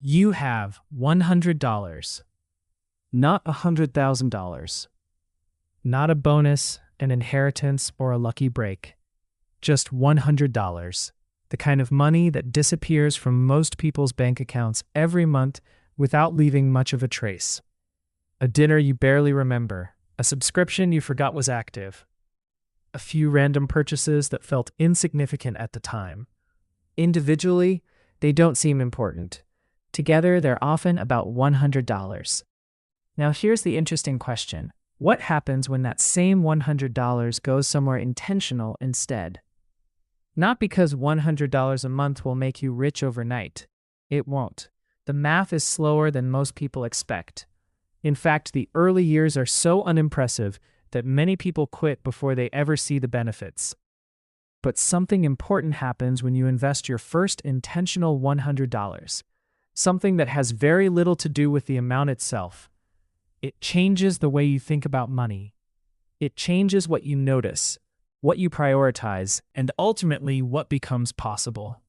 You have $100, not $100,000, not a bonus, an inheritance, or a lucky break. Just $100, the kind of money that disappears from most people's bank accounts every month without leaving much of a trace. A dinner you barely remember, a subscription you forgot was active, a few random purchases that felt insignificant at the time. Individually, they don't seem important. Together, they're often about $100. Now, here's the interesting question. What happens when that same $100 goes somewhere intentional instead? Not because $100 a month will make you rich overnight. It won't. The math is slower than most people expect. In fact, the early years are so unimpressive that many people quit before they ever see the benefits. But something important happens when you invest your first intentional $100. Something that has very little to do with the amount itself. It changes the way you think about money. It changes what you notice, what you prioritize, and ultimately what becomes possible.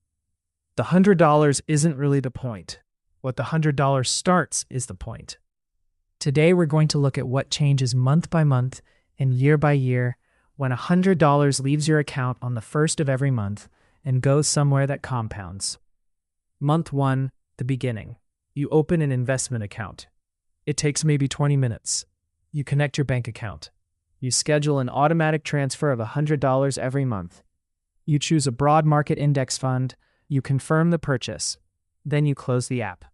The $100 isn't really the point. What the $100 starts is the point. Today we're going to look at what changes month by month and year by year when $100 leaves your account on the first of every month and goes somewhere that compounds. Month 1, the beginning. You open an investment account. It takes maybe 20 minutes. You connect your bank account. You schedule an automatic transfer of $100 every month. You choose a broad market index fund. You confirm the purchase. Then you close the app.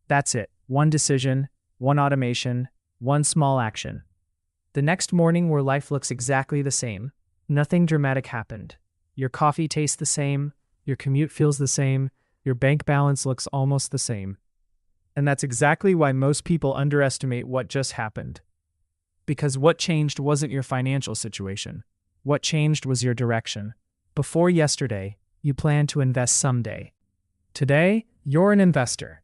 That's it. One decision, one automation, one small action. The next morning where life looks exactly the same. Nothing dramatic happened. Your coffee tastes the same. Your commute feels the same. Your bank balance looks almost the same. And that's exactly why most people underestimate what just happened. Because what changed wasn't your financial situation. What changed was your direction. Before yesterday, you planned to invest someday. Today, you're an investor.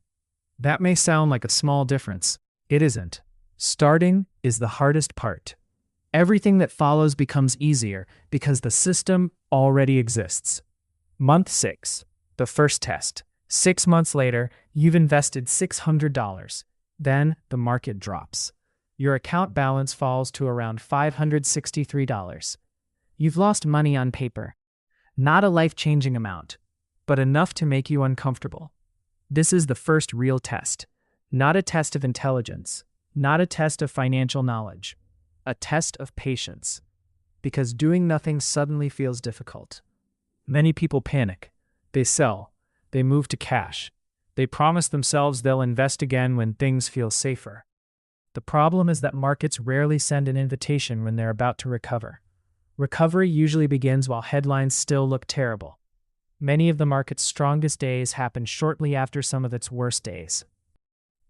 That may sound like a small difference. It isn't. Starting is the hardest part. Everything that follows becomes easier because the system already exists. Month 6. The first test. 6 months later, you've invested $600. Then the market drops. Your account balance falls to around $563. You've lost money on paper. Not a life-changing amount, but enough to make you uncomfortable. This is the first real test. Not a test of intelligence. Not a test of financial knowledge. A test of patience. Because doing nothing suddenly feels difficult. Many people panic. They sell. They move to cash. They promise themselves they'll invest again when things feel safer. The problem is that markets rarely send an invitation when they're about to recover. Recovery usually begins while headlines still look terrible. Many of the market's strongest days happen shortly after some of its worst days.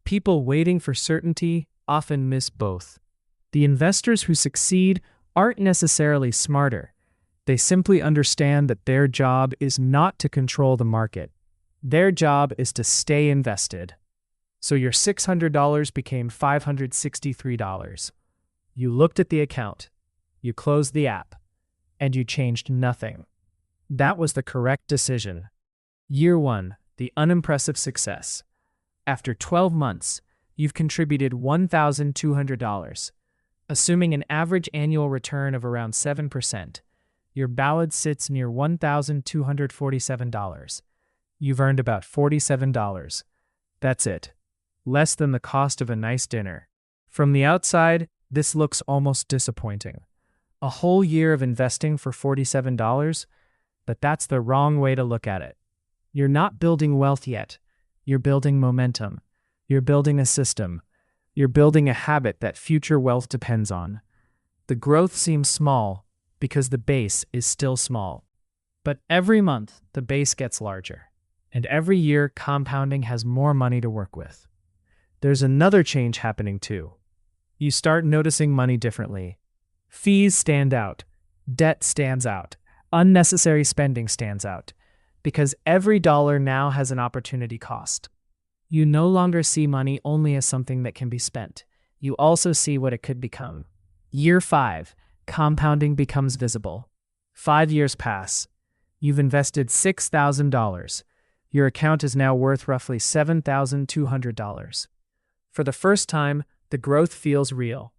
People waiting for certainty often miss both. The investors who succeed aren't necessarily smarter. They simply understand that their job is not to control the market. Their job is to stay invested. So your $600 became $563. You looked at the account, you closed the app, and you changed nothing. That was the correct decision. Year 1, the unimpressive success. After 12 months, you've contributed $1,200. Assuming an average annual return of around 7%, your balance sits near $1,247. You've earned about $47. That's it. Less than the cost of a nice dinner. From the outside, this looks almost disappointing. A whole year of investing for $47? But that's the wrong way to look at it. You're not building wealth yet. You're building momentum. You're building a system. You're building a habit that future wealth depends on. The growth seems small because the base is still small. But every month, the base gets larger. And every year, compounding has more money to work with. There's another change happening too. You start noticing money differently. Fees stand out. Debt stands out. Unnecessary spending stands out. Because every dollar now has an opportunity cost. You no longer see money only as something that can be spent. You also see what it could become. Year 5, compounding becomes visible. 5 years pass. You've invested $6,000. Your account is now worth roughly $7,200. For the first time, the growth feels real.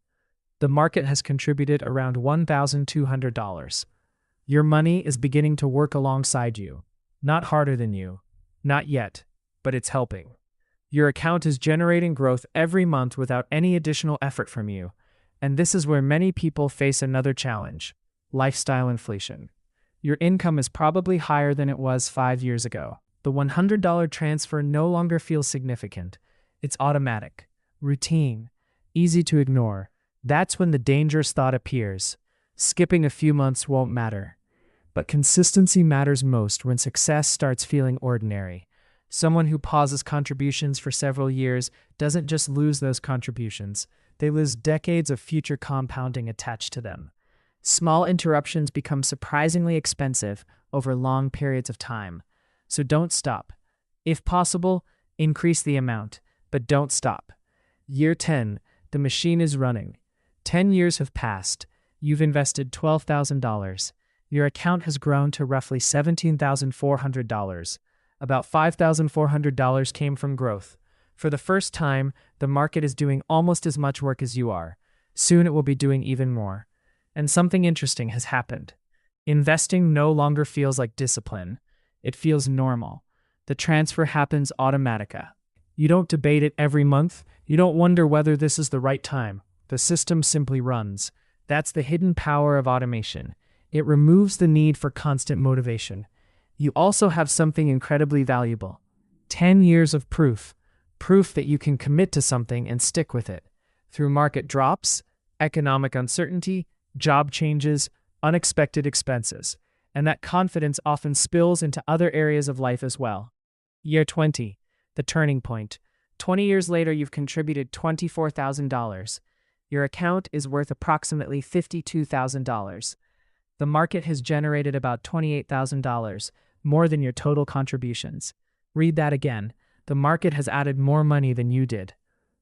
The market has contributed around $1,200. Your money is beginning to work alongside you. Not harder than you. Not yet, but it's helping. Your account is generating growth every month without any additional effort from you. And this is where many people face another challenge: lifestyle inflation. Your income is probably higher than it was 5 years ago. The $100 transfer no longer feels significant. It's automatic, routine, easy to ignore. That's when the dangerous thought appears. Skipping a few months won't matter. But consistency matters most when success starts feeling ordinary. Someone who pauses contributions for several years doesn't just lose those contributions, they lose decades of future compounding attached to them. Small interruptions become surprisingly expensive over long periods of time. So don't stop. If possible, increase the amount, but don't stop. Year 10, the machine is running. 10 years have passed. You've invested $12,000. Your account has grown to roughly $17,400. About $5,400 came from growth. For the first time, the market is doing almost as much work as you are. Soon it will be doing even more. And something interesting has happened. Investing no longer feels like discipline. It feels normal. The transfer happens automatica. You don't debate it every month. You don't wonder whether this is the right time. The system simply runs. That's the hidden power of automation. It removes the need for constant motivation. You also have something incredibly valuable: 10 years of proof. Proof that you can commit to something and stick with it. Through market drops, economic uncertainty, job changes, unexpected expenses. And that confidence often spills into other areas of life as well. Year 20, the turning point. 20 years later, you've contributed $24,000. Your account is worth approximately $52,000. The market has generated about $28,000, more than your total contributions. Read that again. The market has added more money than you did.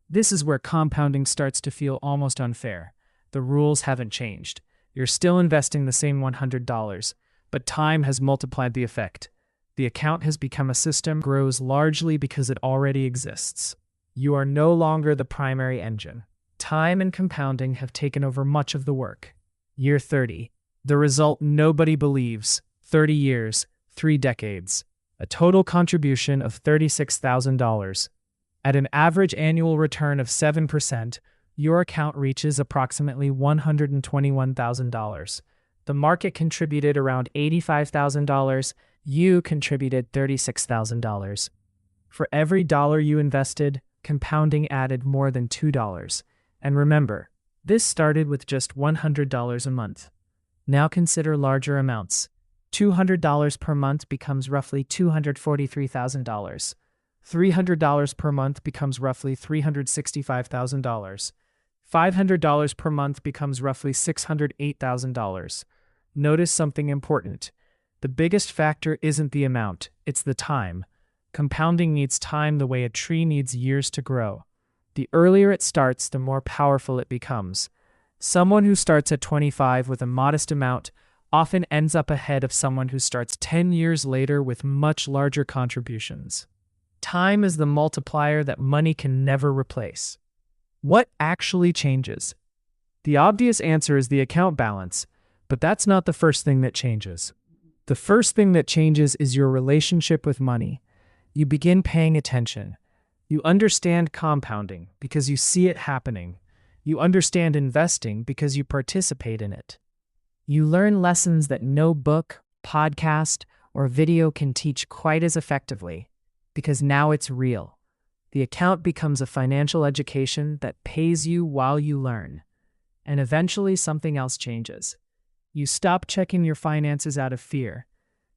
This is where compounding starts to feel almost unfair. The rules haven't changed. You're still investing the same $100, but time has multiplied the effect. The account has become a system that grows largely because it already exists. You are no longer the primary engine. Time and compounding have taken over much of the work. Year 30. The result nobody believes. 30 years, 3 decades. A total contribution of $36,000. At an average annual return of 7%, your account reaches approximately $121,000. The market contributed around $85,000. You contributed $36,000. For every dollar you invested, compounding added more than $2. And remember, this started with just $100 a month. Now consider larger amounts. $200 per month becomes roughly $243,000. $300 per month becomes roughly $365,000. $500 per month becomes roughly $608,000. Notice something important. The biggest factor isn't the amount, it's the time. Compounding needs time the way a tree needs years to grow. The earlier it starts, the more powerful it becomes. Someone who starts at 25 with a modest amount often ends up ahead of someone who starts 10 years later with much larger contributions. Time is the multiplier that money can never replace. What actually changes? The obvious answer is the account balance, but that's not the first thing that changes. The first thing that changes is your relationship with money. You begin paying attention. You understand compounding because you see it happening. You understand investing because you participate in it. You learn lessons that no book, podcast, or video can teach quite as effectively, because now it's real. The account becomes a financial education that pays you while you learn. And eventually something else changes. You stop checking your finances out of fear.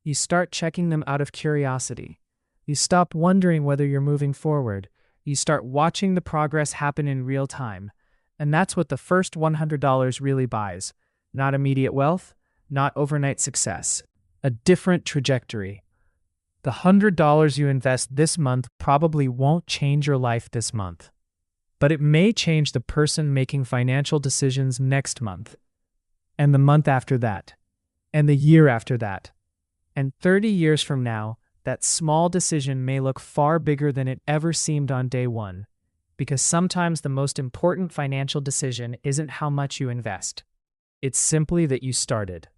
You start checking them out of curiosity. You stop wondering whether you're moving forward. You start watching the progress happen in real time. And that's what the first $100 really buys. Not immediate wealth, not overnight success. A different trajectory. The $100 you invest this month probably won't change your life this month. But it may change the person making financial decisions next month. And the month after that. And the year after that. And 30 years from now, That small decision may look far bigger than it ever seemed on day one, because sometimes the most important financial decision isn't how much you invest. It's simply that you started.